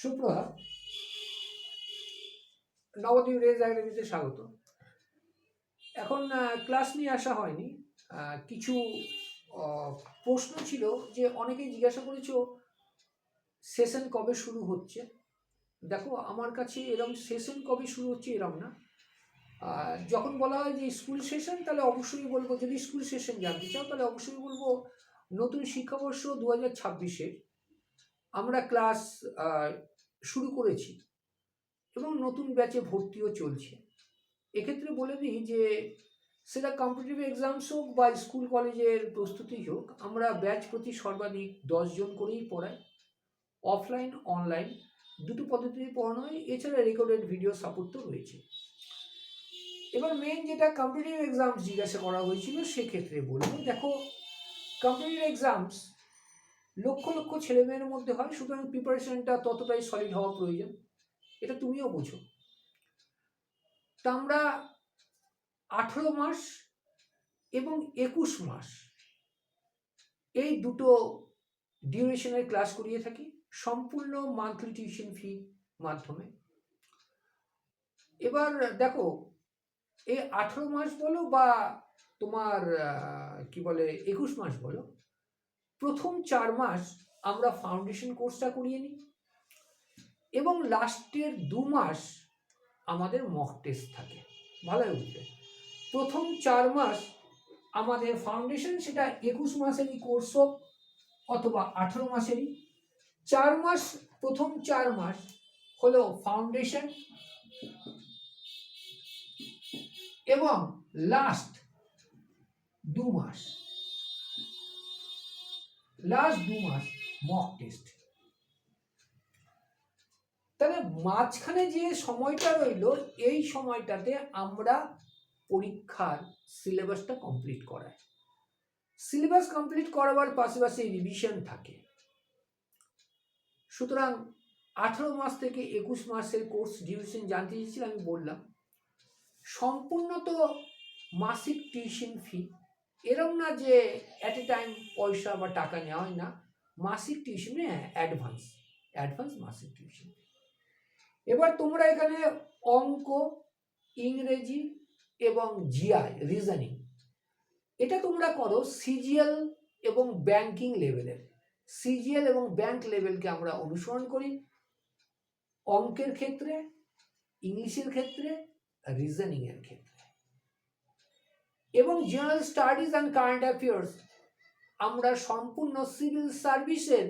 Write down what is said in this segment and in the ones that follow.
সুপ্রভাত। নবদ্বীপ রেজ একাডেমিতে স্বাগত। এখন ক্লাস নিয়ে আসা হয়নি। কিছু প্রশ্ন ছিল যে অনেকেই জিজ্ঞাসা করেছো সেশন কবে শুরু হচ্ছে। দেখো, আমার কাছে এরকম সেশন কবে শুরু হচ্ছে এরকম না। যখন বলা হয় যে স্কুল সেশন, তাহলে অবশ্যই বলবো, যদি স্কুল সেশন জানতে চাও তাহলে অবশ্যই বলবো নতুন শিক্ষাবর্ষ 2026-এর আমরা ক্লাস শুরু করেছি এবং নতুন ব্যাচে ভর্তিও চলছে। এক্ষেত্রে বলে দিই যে সেটা কম্পিটিটিভ এক্সামস হোক বা স্কুল কলেজের প্রস্তুতি হোক, আমরা ব্যাচ প্রতি সর্বাধিক 10 জন করেই পড়াই। অফলাইন অনলাইন দুটো পদ্ধতিতে পড়ানো হয়, এছাড়া রেকর্ডেড ভিডিও সাপোর্ট তো রয়েছে। এবার মেন যেটা কম্পিটিটিভ এক্সামস জিজ্ঞাসা করা হয়েছিল, সেক্ষেত্রে বলবো দেখো, কম্পিটিটিভ এক্সামস লক্ষ লক্ষ ছেলেমেয়ের মধ্যে হয়, সুতরাং প্রিপারেশনটা ততটাই সলিড হওয়া প্রয়োজন, এটা তুমিও বোঝো। তা আমরা 18 মাস এবং 21 মাস এই দুটো ডিউরেশনের ক্লাস করিয়ে থাকি সম্পূর্ণ মান্থলি টিউশন ফি মাধ্যমে। এবার দেখো, এই 18 মাস বলো বা তোমার কি বলে 21 মাস বলো, প্রথম 4 মাস আমরা ফাউন্ডেশন কোর্সটা করিয়ে নিই এবং লাস্টের 2 মাস আমাদের মক টেস্ট থাকে। ভালো বুঝবে, প্রথম 4 মাস আমাদের ফাউন্ডেশন, সেটা 21 মাসেরই কোর্স হোক অথবা 18 মাসেরই। 4 মাস, প্রথম 4 মাস হলো ফাউন্ডেশন এবং লাস্ট 2 মাস মক টেস্ট। তাহলে মাঝখানে যে সময়টা রইল, এই সময়টাতে আমরা পরীক্ষার সিলেবাসটা কমপ্লিট করাই। সিলেবাস কমপ্লিট করাবার পাশাপাশি রিভিশন থাকে। সুতরাং 18 মাস থেকে 21 মাসের কোর্স ডিউরেশন জানতে চেয়েছিল, আমি বললাম সম্পূর্ণ তো মাসিক টিউশন ফি, এরম না যে অ্যাট এ টাইম পয়সা বা টাকা নেওয়া হয় না, মাসিক টিউশনে অ্যাডভান্স মাসিক টিউশন। এবার তোমরা এখানে অঙ্ক, ইংরেজি এবং জিআই রিজনিং, এটা তোমরা করো সিজিএল এবং ব্যাংকিং লেভেলের। সিজিএল এবং ব্যাংক লেভেলকে আমরা অনুসরণ করি অঙ্কের ক্ষেত্রে, ইংলিশের ক্ষেত্রে, রিজনিং এর ক্ষেত্রে। এবং general studies and current affairs আমরা সম্পূর্ণ সিভিল সার্ভিসের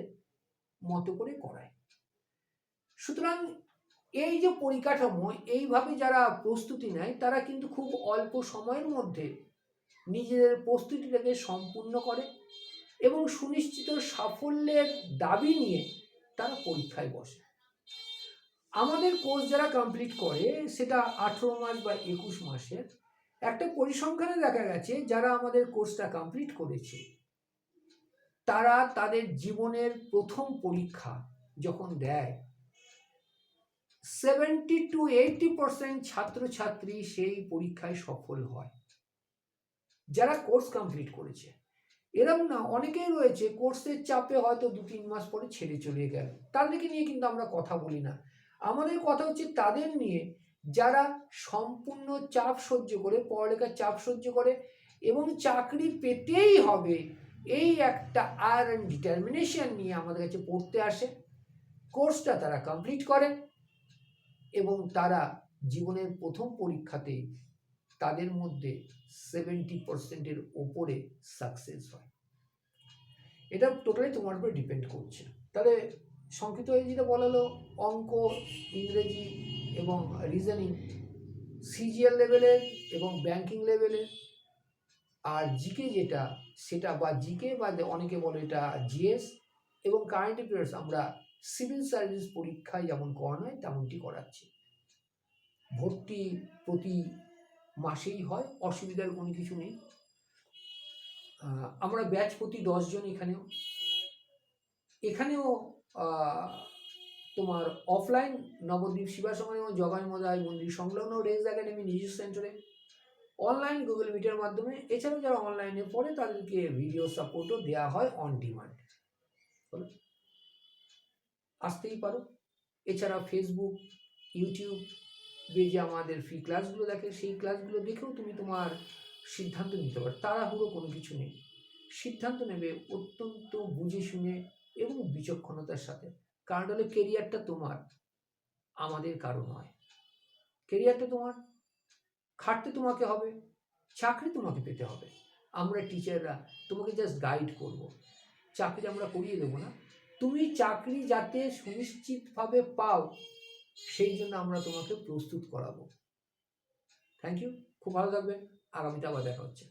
মতো করে করাই। সুতরাং এই যে পরিকাঠামো, এইভাবে যারা প্রস্তুতি নেয় তারা কিন্তু খুব অল্প সময়ের মধ্যে নিজেদের প্রস্তুতিটাকে সম্পূর্ণ করে এবং সুনিশ্চিত সাফল্যের দাবি নিয়ে তারা পরীক্ষায় বসে। আমাদের কোর্স যারা কমপ্লিট করে, সেটা 18 মাস বা 21 মাসের, একটা পরিসংখ্যানে দেখা গেছে যারা আমাদের কোর্সটা কমপ্লিট করেছে তারা তাদের জীবনের প্রথম পরীক্ষা যখন দেয়, 70 to 80% ছাত্রছাত্রী সেই পরীক্ষায় সফল হয় যারা কোর্স কমপ্লিট করেছে। এরকম না, অনেকেই রয়েছে কোর্সের চাপে হয়তো 2-3 মাস পরে ছেড়ে চলে গেল, তাদেরকে নিয়ে কিন্তু আমরা কথা বলি না। আমাদের কথা হচ্ছে তাদের নিয়ে যারা সম্পূর্ণ চাপ সহ্য করে, পড়ালেখার চাপ সহ্য করে এবং চাকরি পেতেই হবে এই একটা আয়ারন ডিটারমিনেশন নিয়ে আমাদের কাছে পড়তে আসে, কোর্সটা তারা কমপ্লিট করে এবং তারা জীবনের প্রথম পরীক্ষাতে তাদের মধ্যে 70%-এর ওপরে সাকসেস হয়। এটা টোটালি তোমার উপরে ডিপেন্ড করছে। তাহলে সংক্ষিপ্ত হয়ে যেটা বলা হলো, অঙ্ক, ইংরেজি এবং রিজনিং সিজিএল লেভেলের এবং ব্যাংকিং লেভেলের, আর জিকে যেটা, সেটা বা জিকে বা অনেকে বলে এটা জিএস এবং কারেন্ট অ্যাফেয়ার্স আমরা সিভিল সার্ভিস পরীক্ষায় যেমন করানো হয় তেমনটি করাচ্ছি। ভর্তি প্রতি মাসেই হয়, অসুবিধার কোনো কিছু নেই। আমরা ব্যাচ প্রতি 10 জন। এখানেও তোমার অফলাইন নবদ্বীপ শিবাসমাজ এবং জগাইমদাই মন্দির সংলগ্ন রেজ একাডেমি নিজস্ব সেন্টারে, অনলাইন গুগল মিটের মাধ্যমে। এছাড়াও যারা অনলাইনে পড়ে তাদেরকে ভিডিও সাপোর্টও দেওয়া হয় অন ডিমান্ড। আসতেই পারো। এছাড়া ফেসবুক, ইউটিউবে যে আমাদের ফ্রি ক্লাসগুলো দেখে, সেই ক্লাসগুলো দেখেও তুমি তোমার সিদ্ধান্ত নিতে পারো। তাড়াহুড়ো কোনো কিছু নেই, সিদ্ধান্ত নেবে অত্যন্ত বুঝে শুনে এবং বিচক্ষণতার সাথে। কারণ হলো কেরিয়ারটা তোমার, আমাদের কারো নয়। কেরিয়ারটা তোমার, খাটতে তোমাকে হবে, চাকরি তোমাকে পেতে হবে। আমরা টিচাররা তোমাকে জাস্ট গাইড করব, চাকরি আমরা করিয়ে দেবো না। তুমি চাকরি যাতে সুনিশ্চিতভাবে পাও সেই জন্য আমরা তোমাকে প্রস্তুত করাবো। থ্যাংক ইউ, খুব ভালো থাকবেন, আগামীতে আবার দেখা হচ্ছে।